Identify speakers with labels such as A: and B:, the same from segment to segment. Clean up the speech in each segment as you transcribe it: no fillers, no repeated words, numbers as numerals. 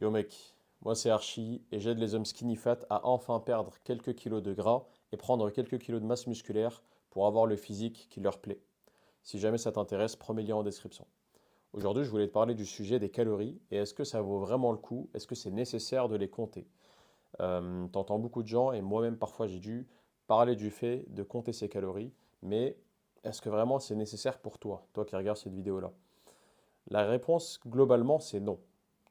A: Yo mec, moi c'est Archie et j'aide les hommes skinny fat à enfin perdre quelques kilos de gras et prendre quelques kilos de masse musculaire pour avoir le physique qui leur plaît. Si jamais ça t'intéresse, premier lien en description. Aujourd'hui, je voulais te parler du sujet des calories et est-ce que ça vaut vraiment le coup? Est-ce que c'est nécessaire de les compter? T'entends beaucoup de gens et moi-même parfois j'ai dû parler du fait de compter ses calories, mais est-ce que vraiment c'est nécessaire pour toi, toi qui regardes cette vidéo-là? La réponse globalement c'est non.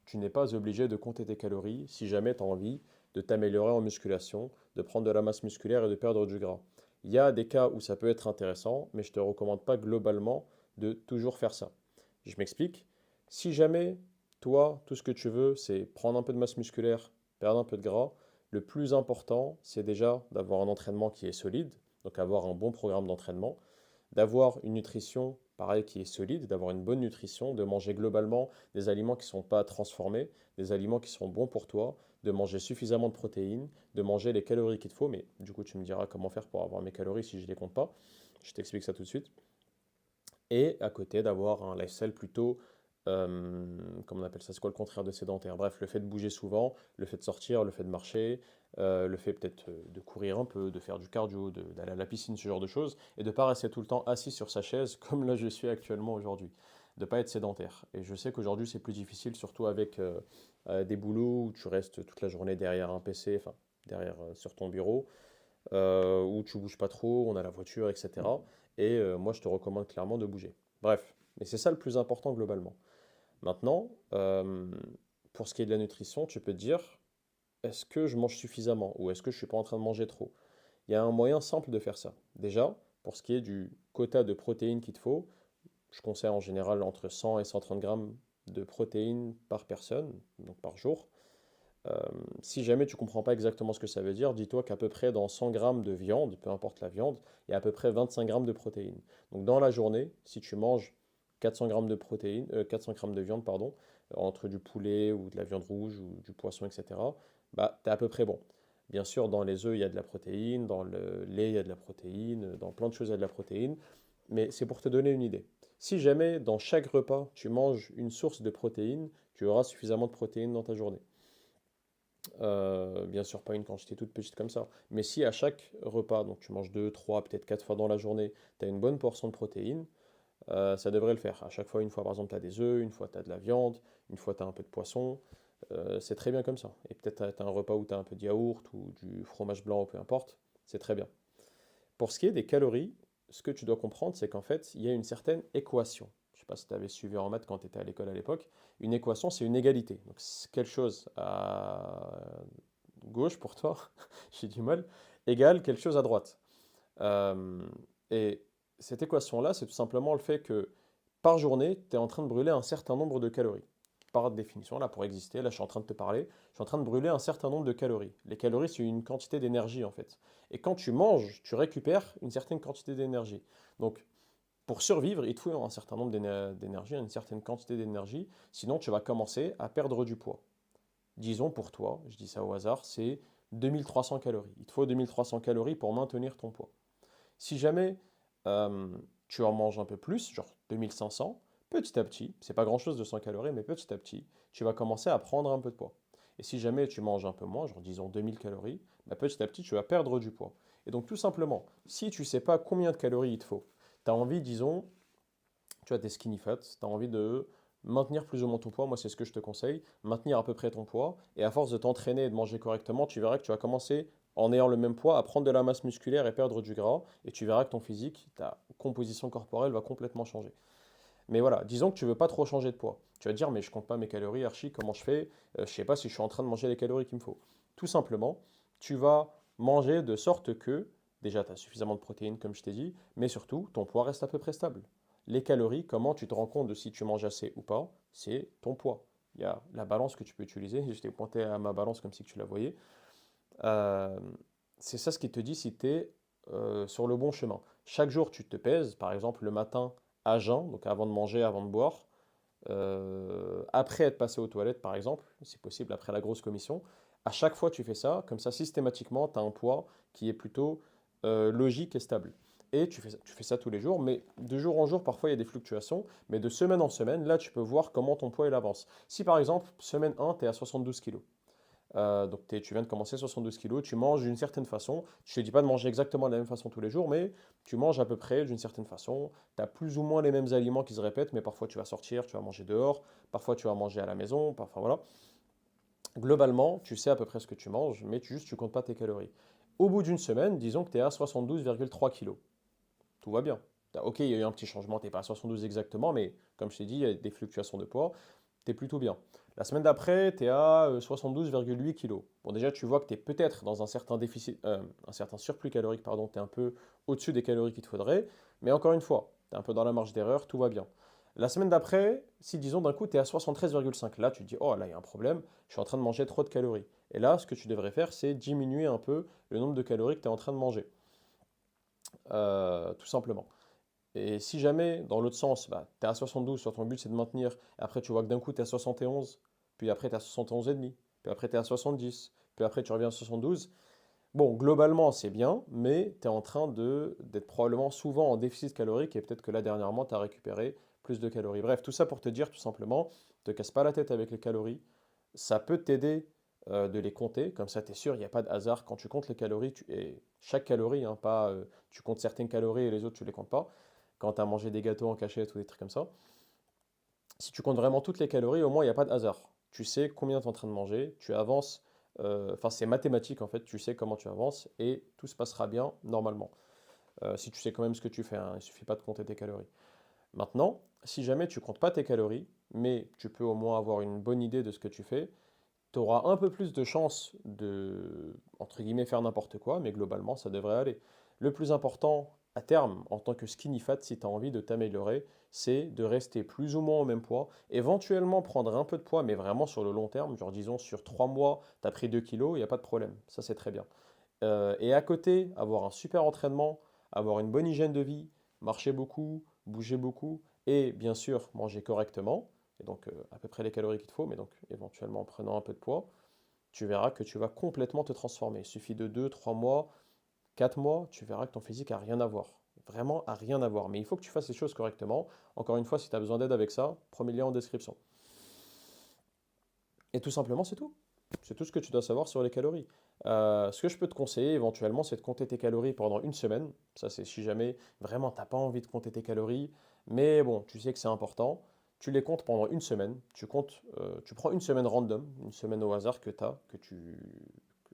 A: Tu n'es pas obligé de compter tes calories si jamais tu as envie de t'améliorer en musculation, de prendre de la masse musculaire et de perdre du gras. Il y a des cas où ça peut être intéressant, mais je ne te recommande pas globalement de toujours faire ça. Je m'explique. Si jamais, toi, tout ce que tu veux, c'est prendre un peu de masse musculaire, perdre un peu de gras, le plus important, c'est déjà d'avoir un entraînement qui est solide, donc avoir un bon programme d'entraînement, d'avoir une nutrition, pareil, qui est solide, d'avoir une bonne nutrition, de manger globalement des aliments qui ne sont pas transformés, des aliments qui sont bons pour toi, de manger suffisamment de protéines, de manger les calories qu'il te faut, mais du coup tu me diras comment faire pour avoir mes calories si je ne les compte pas. Je t'explique ça tout de suite. Et à côté d'avoir un lifestyle plutôt, comment on appelle ça, c'est quoi le contraire de sédentaire? Bref, le fait de bouger souvent, le fait de sortir, le fait de marcher, le fait peut-être de courir un peu, de faire du cardio, d'aller à la piscine, ce genre de choses, et de ne pas rester tout le temps assis sur sa chaise comme là je suis actuellement aujourd'hui, de ne pas être sédentaire. Et je sais qu'aujourd'hui c'est plus difficile, surtout avec des boulots où tu restes toute la journée derrière un PC, enfin derrière sur ton bureau, où tu bouges pas trop, on a la voiture, etc. Et moi, je te recommande clairement de bouger. Bref, mais c'est ça le plus important globalement. Maintenant, pour ce qui est de la nutrition, tu peux te dire, est-ce que je mange suffisamment ou est-ce que je suis pas en train de manger trop? Il y a un moyen simple de faire ça. Déjà, pour ce qui est du quota de protéines qu'il te faut, je conseille en général entre 100 et 130 grammes de protéines par personne, donc par jour. Euh, Si jamais tu comprends pas exactement ce que ça veut dire, dis-toi qu'à peu près dans 100 grammes de viande, peu importe la viande, il y a à peu près 25 grammes de protéines. Donc dans la journée, si tu manges 400 grammes de protéines, 400 grammes de viande, pardon, entre du poulet ou de la viande rouge ou du poisson, etc., bah, tu es à peu près bon. Bien sûr, dans les œufs, il y a de la protéine, dans le lait, il y a de la protéine, dans plein de choses, il y a de la protéine, mais c'est pour te donner une idée. Si jamais dans chaque repas, tu manges une source de protéines, tu auras suffisamment de protéines dans ta journée. Bien sûr, pas une quantité toute petite comme ça. Mais si à chaque repas, donc tu manges 2, 3, peut-être 4 fois dans la journée, tu as une bonne portion de protéines, ça devrait le faire. À chaque fois, une fois par exemple, tu as des œufs, une fois tu as de la viande, une fois tu as un peu de poisson. C'est très bien comme ça. Et peut-être tu as un repas où tu as un peu de yaourt ou du fromage blanc, ou peu importe. C'est très bien. Pour ce qui est des calories, ce que tu dois comprendre, c'est qu'en fait, il y a une certaine équation. Je ne sais pas si tu avais suivi en maths quand tu étais à l'école à l'époque. Une équation, c'est une égalité. Donc, c'est quelque chose à gauche pour toi, j'ai du mal, égale quelque chose à droite. Euh, et cette équation-là, c'est tout simplement le fait que par journée, tu es en train de brûler un certain nombre de calories. Par définition, là, pour exister, là, je suis en train de te parler, je suis en train de brûler un certain nombre de calories. Les calories, c'est une quantité d'énergie, en fait. Et quand tu manges, tu récupères une certaine quantité d'énergie. Donc, pour survivre, il te faut un certain nombre d'énergie, une certaine quantité d'énergie, sinon tu vas commencer à perdre du poids. Disons pour toi, je dis ça au hasard, c'est 2300 calories. Il te faut 2300 calories pour maintenir ton poids. Si jamais euh, tu en manges un peu plus, genre 2500, petit à petit, c'est pas grand-chose de 100 calories, mais petit à petit, tu vas commencer à prendre un peu de poids. Et si jamais tu manges un peu moins, genre disons 2000 calories, bah petit à petit, tu vas perdre du poids. Et donc tout simplement, si tu sais pas combien de calories il te faut, tu as envie, disons, tu as des skinny fat, tu as envie de maintenir plus ou moins ton poids, moi c'est ce que je te conseille, maintenir à peu près ton poids, et à force de t'entraîner et de manger correctement, tu verras que tu vas commencer en ayant le même poids à prendre de la masse musculaire et perdre du gras, et tu verras que ton physique, ta composition corporelle va complètement changer. Mais voilà, disons que tu veux pas trop changer de poids. Tu vas te dire, mais je compte pas mes calories, Archie, comment je fais? Je sais pas si je suis en train de manger les calories qu'il me faut. Tout simplement, tu vas manger de sorte que, déjà, tu as suffisamment de protéines, comme je t'ai dit, mais surtout, ton poids reste à peu près stable. Les calories, comment tu te rends compte de si tu manges assez ou pas? C'est ton poids. Il y a la balance que tu peux utiliser. Je t'ai pointé à ma balance comme si tu la voyais. Euh, c'est ça ce qui te dit si tu es sur le bon chemin. Chaque jour, tu te pèses, par exemple le matin à jeun, donc avant de manger, avant de boire, après être passé aux toilettes, par exemple, c'est possible après la grosse commission. À chaque fois, tu fais ça, comme ça, systématiquement, tu as un poids qui est plutôt logique et stable. Et tu fais ça tous les jours, mais de jour en jour, parfois il y a des fluctuations, mais de semaine en semaine, là, tu peux voir comment ton poids il avance. Si par exemple, semaine 1, tu es à 72 kg, donc tu viens de commencer 72 kilos, tu manges d'une certaine façon. Je ne te dis pas de manger exactement de la même façon tous les jours, mais tu manges à peu près d'une certaine façon. Tu as plus ou moins les mêmes aliments qui se répètent, mais parfois tu vas sortir, tu vas manger dehors, parfois tu vas manger à la maison, parfois voilà. Globalement, tu sais à peu près ce que tu manges, mais juste tu comptes pas tes calories. Au bout d'une semaine, disons que tu es à 72,3 kilos. Tout va bien. Ok, il y a eu un petit changement, tu n'es pas à 72 exactement, mais comme je t'ai dit, il y a des fluctuations de poids. T'es plutôt bien. La semaine d'après, tu es à 72,8 kg. Bon, déjà, tu vois que tu es peut-être dans un certain déficit, un certain surplus calorique, pardon, tu es un peu au-dessus des calories qu'il te faudrait, mais encore une fois, tu es un peu dans la marge d'erreur, tout va bien. La semaine d'après, si disons d'un coup tu es à 73,5, là tu te dis, oh là il y a un problème, je suis en train de manger trop de calories. Et là, ce que tu devrais faire, c'est diminuer un peu le nombre de calories que tu es en train de manger. Tout simplement. Et si jamais, dans l'autre sens, bah, tu es à 72, sur ton but c'est de maintenir, après tu vois que d'un coup tu es à 71, puis après tu es à 71,5, puis après tu es à 70, puis après tu reviens à 72, bon, globalement c'est bien, mais tu es en train d'être probablement souvent en déficit calorique et peut-être que là dernièrement tu as récupéré plus de calories. Bref, tout ça pour te dire tout simplement, te casse pas la tête avec les calories, ça peut t'aider de les compter, comme ça tu es sûr, il n'y a pas de hasard. Quand tu comptes les calories, et chaque calorie, hein, pas tu comptes certaines calories et les autres tu les comptes pas, quand tu as mangé des gâteaux en cachette ou des trucs comme ça. Si tu comptes vraiment toutes les calories, au moins il n'y a pas de hasard. Tu sais combien tu es en train de manger, tu avances, enfin c'est mathématique en fait, tu sais comment tu avances et tout se passera bien normalement. Si tu sais quand même ce que tu fais, hein, il ne suffit pas de compter tes calories. Maintenant, si jamais tu comptes pas tes calories, mais tu peux au moins avoir une bonne idée de ce que tu fais, tu auras un peu plus de chances de, entre guillemets, faire n'importe quoi, mais globalement, ça devrait aller. Le plus important à terme, en tant que skinny fat, si tu as envie de t'améliorer, c'est de rester plus ou moins au même poids, éventuellement prendre un peu de poids, mais vraiment sur le long terme, genre disons sur 3 mois, tu as pris 2 kilos, il n'y a pas de problème, ça c'est très bien. Et à côté, avoir un super entraînement, avoir une bonne hygiène de vie, marcher beaucoup, bouger beaucoup, et bien sûr manger correctement, et donc à peu près les calories qu'il te faut, mais donc éventuellement en prenant un peu de poids, tu verras que tu vas complètement te transformer. Il suffit de 2, 3 mois, 4 mois, tu verras que ton physique a rien à voir. Vraiment a rien à voir. Mais il faut que tu fasses les choses correctement. Encore une fois, si tu as besoin d'aide avec ça, premier lien en description. Et tout simplement, c'est tout. C'est tout ce que tu dois savoir sur les calories. Ce que je peux te conseiller éventuellement, c'est de compter tes calories pendant une semaine. Ça, c'est si jamais vraiment tu n'as pas envie de compter tes calories, mais bon, tu sais que c'est important. Tu les comptes pendant une semaine. Tu prends une semaine random, une semaine au hasard que tu as,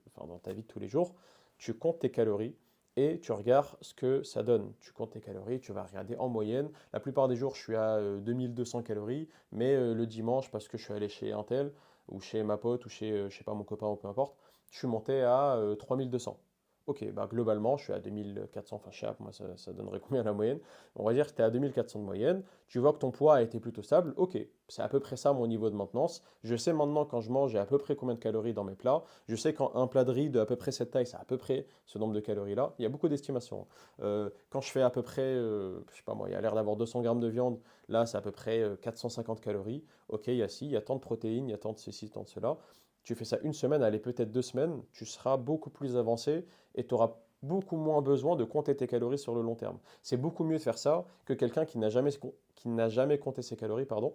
A: enfin, dans ta vie de tous les jours. Tu comptes tes calories et tu regardes ce que ça donne. Tu comptes tes calories, tu vas regarder en moyenne. La plupart des jours, je suis à 2200 calories, mais le dimanche, parce que je suis allé chez un tel, ou chez ma pote, ou chez, je sais pas, mon copain, ou peu importe, je suis monté à 3200. Ok, bah globalement, je suis à 2400, enfin, je sais pas, moi, ça donnerait combien la moyenne? On va dire que tu es à 2400 de moyenne. Tu vois que ton poids a été plutôt stable. Ok, c'est à peu près ça mon niveau de maintenance. Je sais maintenant quand je mange, j'ai à peu près combien de calories dans mes plats. Je sais qu'un plat de riz de à peu près cette taille, c'est à peu près ce nombre de calories-là. Il y a beaucoup d'estimations. Quand je fais à peu près, je sais pas moi, il y a l'air d'avoir 200 grammes de viande, là c'est à peu près 450 calories. Ok, il y a ci, il y a tant de protéines, il y a tant de ceci, tant de cela. Tu fais ça une semaine, allez peut-être 2 semaines, tu seras beaucoup plus avancé et tu auras beaucoup moins besoin de compter tes calories sur le long terme. C'est beaucoup mieux de faire ça que quelqu'un qui n'a jamais compté ses calories, pardon,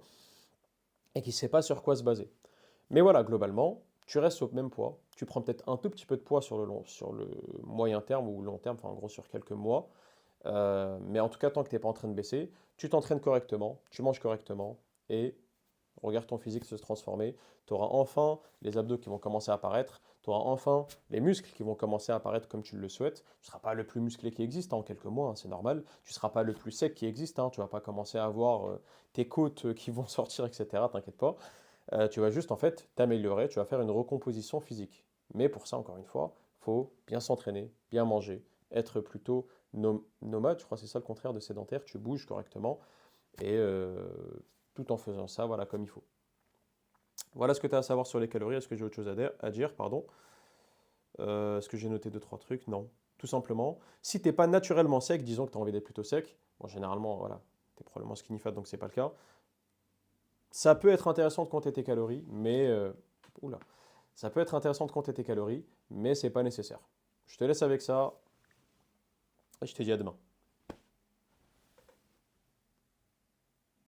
A: et qui ne sait pas sur quoi se baser. Mais voilà, globalement, tu restes au même poids. Tu prends peut-être un tout petit peu de poids sur le moyen terme ou long terme, enfin en gros sur quelques mois. Mais en tout cas, tant que tu n'es pas en train de baisser, tu t'entraînes correctement, tu manges correctement et regarde ton physique se transformer. Tu auras enfin les abdos qui vont commencer à apparaître. Tu auras enfin les muscles qui vont commencer à apparaître comme tu le souhaites. Tu ne seras pas le plus musclé qui existe en quelques mois, hein, c'est normal. Tu ne seras pas le plus sec qui existe. Hein, tu ne vas pas commencer à avoir tes côtes qui vont sortir, etc. T'inquiète pas. Tu vas juste en fait t'améliorer. Tu vas faire une recomposition physique. Mais pour ça, encore une fois, il faut bien s'entraîner, bien manger, être plutôt nomade. Je crois que c'est ça le contraire de sédentaire. Tu bouges correctement et tout en faisant ça, voilà, comme il faut. Voilà ce que tu as à savoir sur les calories. Est-ce que j'ai autre chose à dire, pardon. Est-ce que j'ai noté deux, trois trucs? Non. Tout simplement, si tu n'es pas naturellement sec, disons que tu as envie d'être plutôt sec, bon, généralement, voilà, tu es probablement skinny fat, donc c'est pas le cas. Ça peut être intéressant de compter tes calories, mais oula, ça peut être intéressant de compter tes calories, mais c'est pas nécessaire. Je te laisse avec ça et je te dis à demain.